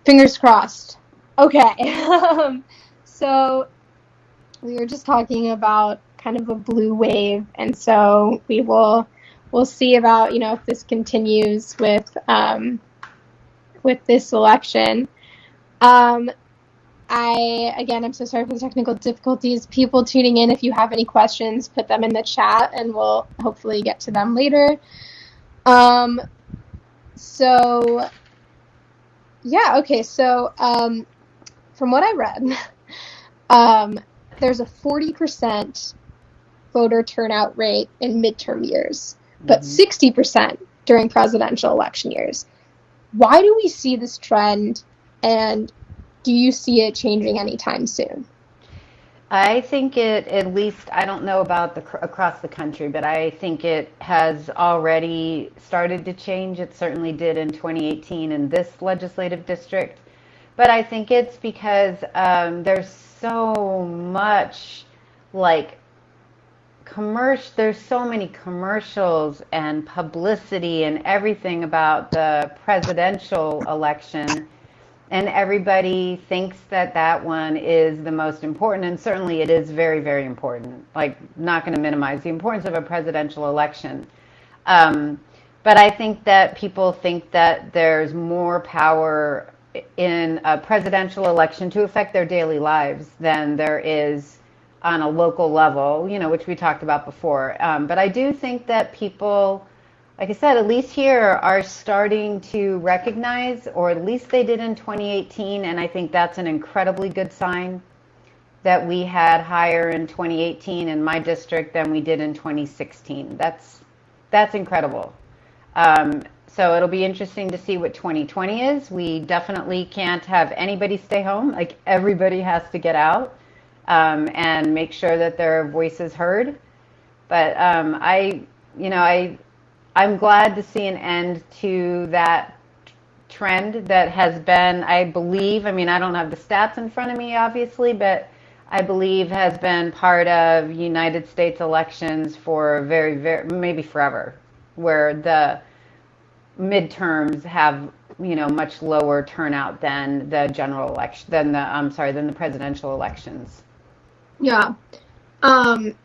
Fingers crossed. Okay. So we were just talking about kind of a blue wave, and so we'll see about if this continues with this election. Um, I'm so sorry for the technical difficulties. People tuning in, if you have any questions, put them in the chat, and we'll hopefully get to them later. So yeah, okay. So from what I read, there's a 40% voter turnout rate in midterm years, but 60% during presidential election years. Why do we see this trend, and do you see it changing anytime soon? I think it, at least, I don't know about across the country, but I think it has already started to change. It certainly did in 2018 in this legislative district. But I think it's because there's so much like there's so many commercials and publicity and everything about the presidential election, and everybody thinks that that one is the most important, and certainly it is very, very important. Like, not going to minimize the importance of a presidential election. But I think that people think that there's more power in a presidential election to affect their daily lives than there is on a local level, which we talked about before. But I do think that people, like I said, at least here, are starting to recognize, or at least they did in 2018, and I think that's an incredibly good sign that we had higher in 2018 in my district than we did in 2016. That's incredible. So it'll be interesting to see what 2020 is. We definitely can't have anybody stay home. Like, everybody has to get out and make sure that their voice is heard. But I'm glad to see an end to that trend that has been, I believe, I don't have the stats in front of me, obviously, but I believe has been part of United States elections for very, very, maybe forever, where the midterms have, much lower turnout than the general election, than the presidential elections. Yeah. Can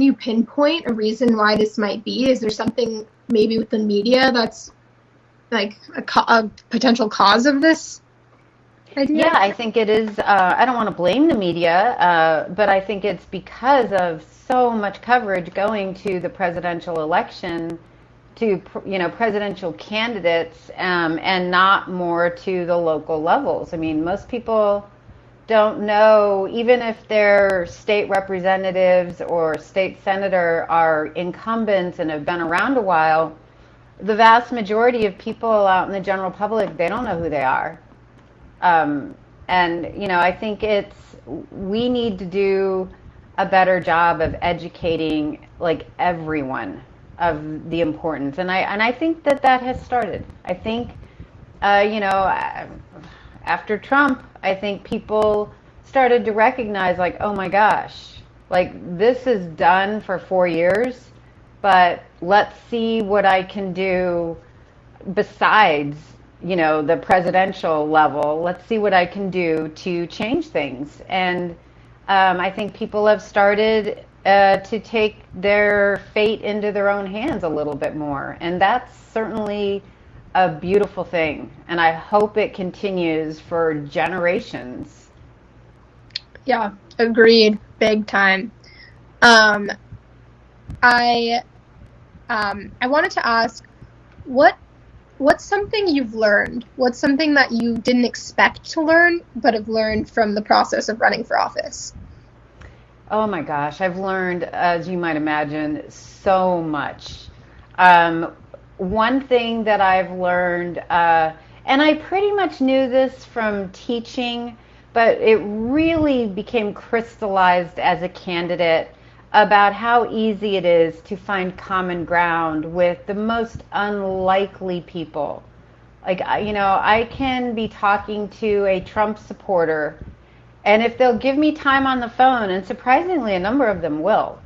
you pinpoint a reason why this might be? Is there something maybe with the media that's like a potential cause of this idea? Yeah, I think it is. I don't want to blame the media, but I think it's because of so much coverage going to the presidential election, to presidential candidates, and not more to the local levels. Most people don't know, even if their state representatives or state senator are incumbents and have been around a while, the vast majority of people out in the general public, they don't know who they are. And I think we need to do a better job of educating everyone of the importance. And I think that has started. I think, after Trump, I think people started to recognize, oh my gosh, this is done for 4 years, but let's see what I can do besides, the presidential level. Let's see what I can do to change things. And I think people have started to take their fate into their own hands a little bit more. And that's certainly a beautiful thing. And I hope it continues for generations. Yeah, agreed. Big time. I wanted to ask, what's something you've learned? What's something that you didn't expect to learn, but have learned from the process of running for office? Oh my gosh, I've learned, as you might imagine, so much. One thing that I've learned, and I pretty much knew this from teaching, but it really became crystallized as a candidate, about how easy it is to find common ground with the most unlikely people. I can be talking to a Trump supporter, and if they'll give me time on the phone, and surprisingly a number of them will,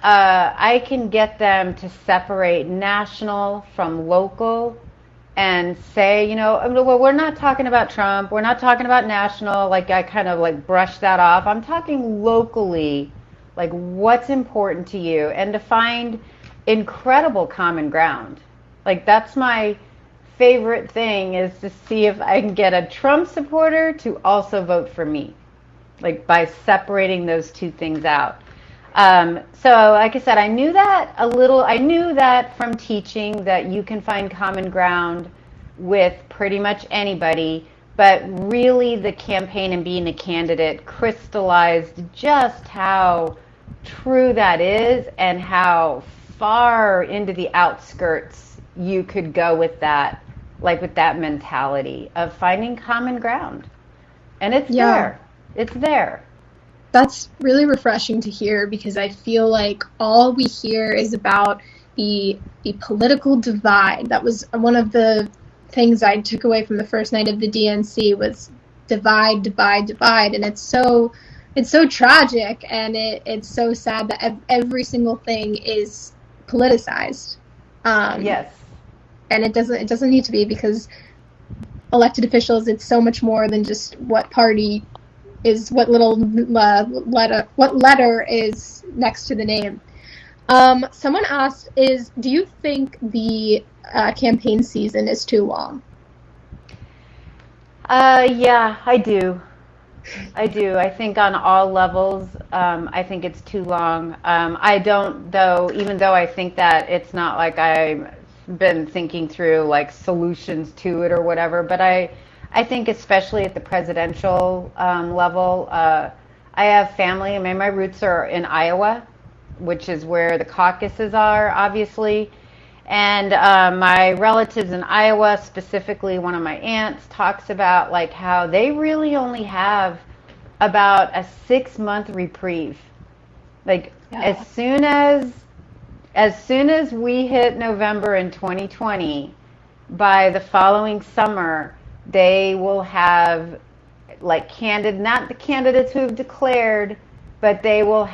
I can get them to separate national from local and say, well, we're not talking about Trump, we're not talking about national, like I kind of like brush that off. I'm talking locally, like what's important to you, and to find incredible common ground. Like that's my favorite thing, is to see if I can get a Trump supporter to also vote for me, like by separating those two things out. So like I said, I knew that a little. I knew that from teaching, that you can find common ground with pretty much anybody, but really the campaign and being a candidate crystallized just how true that is, and how far into the outskirts you could go with that, like with that mentality of finding common ground. And it's Yeah, there. It's there. that's really refreshing to hear, because I feel like all we hear is about the political divide. That was one of the things I took away from the first night of the DNC, was divide, divide, divide, and it's so tragic, and it's so sad that every single thing is politicized. Yes. And it doesn't need to be, because elected officials, it's so much more than just what party is, what little what letter is next to the name. Someone asked, do you think the campaign season is too long? Yeah, I do. I do. I think on all levels, I think it's too long. I don't, though, even though I think that, it's not like I've been thinking through like solutions to it or whatever, but I think especially at the presidential level, I have family. I mean, my roots are in Iowa, which is where the caucuses are, obviously. And my relatives in Iowa, specifically one of my aunts, talks about like how they really only have about a 6 month reprieve. Like Yeah. as soon as we hit November in 2020, by the following summer, they will have like not the candidates who have declared, but they will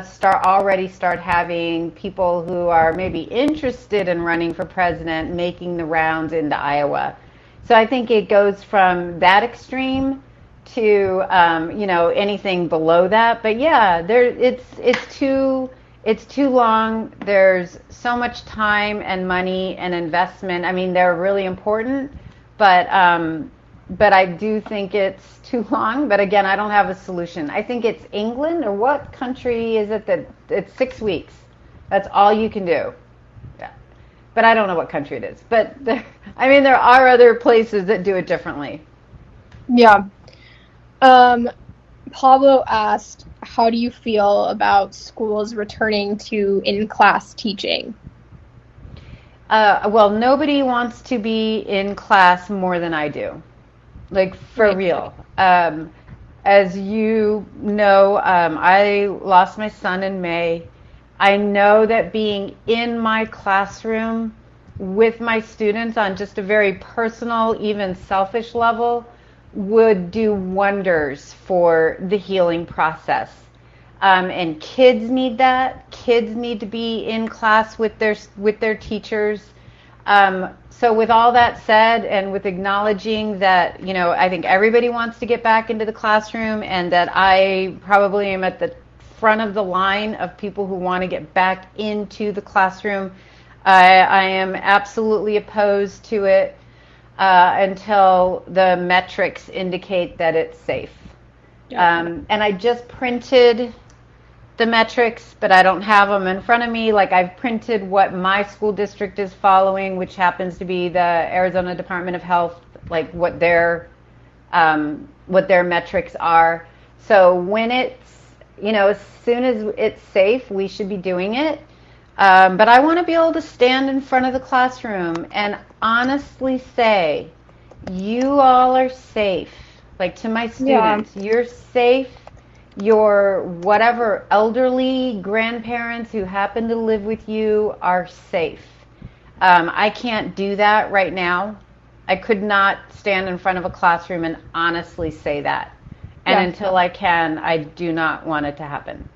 start having people who are maybe interested in running for president making the rounds into Iowa. So I think it goes from that extreme to anything below that. But yeah, it's too long. There's so much time and money and investment. I mean, they're really important, but I do think it's too long. But again, I don't have a solution. I think it's England, or what country is it, that it's 6 weeks? That's all you can do. Yeah. But I don't know what country it is. But there are other places that do it differently. Yeah. Um, Pablo asked, how do you feel about schools returning to in-class teaching? Well, nobody wants to be in class more than I do. Like for Right. real. As you know, I lost my son in May. I know that being in my classroom with my students on just a very personal, even selfish level would do wonders for the healing process. And kids need that. Kids need to be in class with their teachers. So with all that said, and with acknowledging that, I think everybody wants to get back into the classroom, and that I probably am at the front of the line of people who want to get back into the classroom, I am absolutely opposed to it until the metrics indicate that it's safe. Yeah. And I just printed the metrics, but I don't have them in front of me. Like I've printed what my school district is following, which happens to be the Arizona Department of Health, like what their metrics are. So when as soon as it's safe, we should be doing it. But I want to be able to stand in front of the classroom and honestly say, you all are safe. Like to my Yeah. students, you're safe. Your whatever elderly grandparents who happen to live with you are safe. I can't do that right now. I could not stand in front of a classroom and honestly say that. And Yeah. until I can, I do not want it to happen.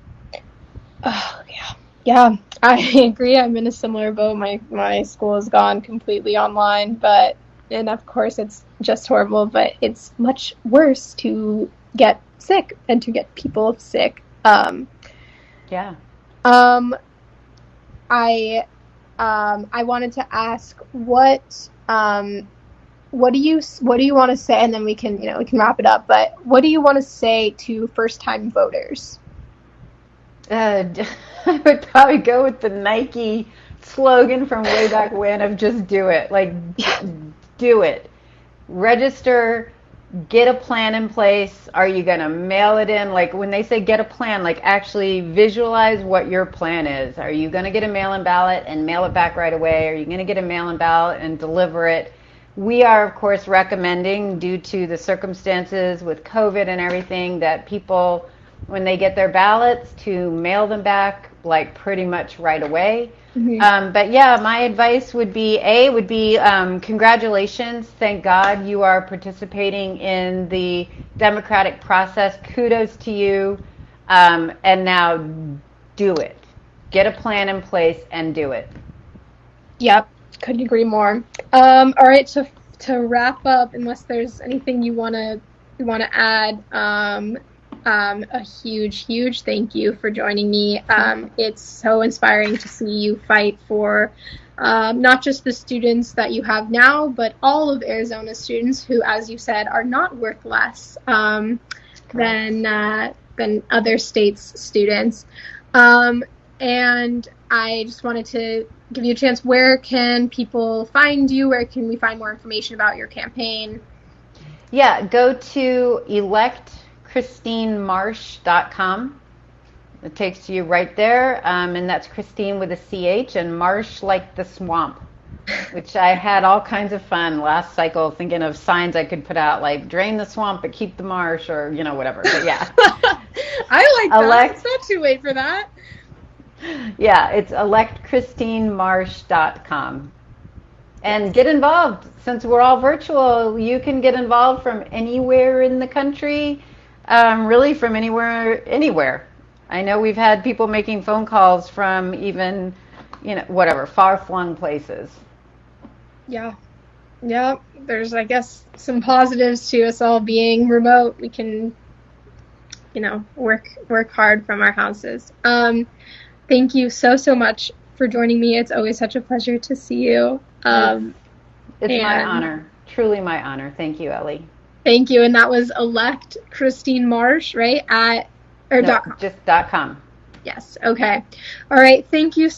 Oh, yeah. Yeah, I agree. I'm in a similar boat. My school has gone completely online, but And of course, it's just horrible, but it's much worse to get sick and to get people sick. Yeah. Um, I wanted to ask what do you want to say, and then we can wrap it up. But what do you want to say to first time voters? Uh, I would probably go with the Nike slogan from way back when of just do it. Like, do it. Register, get a plan in place. Are you going to mail it in? Like, when they say get a plan, like, actually visualize what your plan is. Are you going to get a mail in ballot and mail it back right away? Are you going to get a mail in ballot and deliver it? We are, of course, recommending, due to the circumstances with COVID and everything, that people, when they get their ballots, to mail them back like pretty much right away. Mm-hmm. But yeah, my advice would be congratulations. Thank God you are participating in the democratic process. Kudos to you. And now do it. Get a plan in place and do it. Yep, couldn't agree more. All right, to wrap up, unless there's anything you wanna add, a huge thank you for joining me. It's so inspiring to see you fight for not just the students that you have now, but all of Arizona students who, as you said, are not worth less than other states' students. And I just wanted to give you a chance. Where can people find you? Where can we find more information about your campaign? Yeah, go to electchristinemarsh.com. It takes you right there, and that's Christine with a CH, and Marsh like the swamp, which I had all kinds of fun last cycle thinking of signs I could put out, like drain the swamp but keep the marsh, or whatever. But yeah. I like that. It's not too late for that. Yeah, it's electchristinemarsh.com. And get involved. Since we're all virtual, you can get involved from anywhere in the country, really from anywhere. I know we've had people making phone calls from even, far-flung places. Yeah. Yeah. There's, I guess, some positives to us all being remote. We can, work hard from our houses. Thank you so much for joining me. It's always such a pleasure to see you. It's my honor. Truly my honor. Thank you, Ellie. Thank you. And that was elect Christine Marsh, right? .com. Just .com. Yes. Okay. All right. Thank you so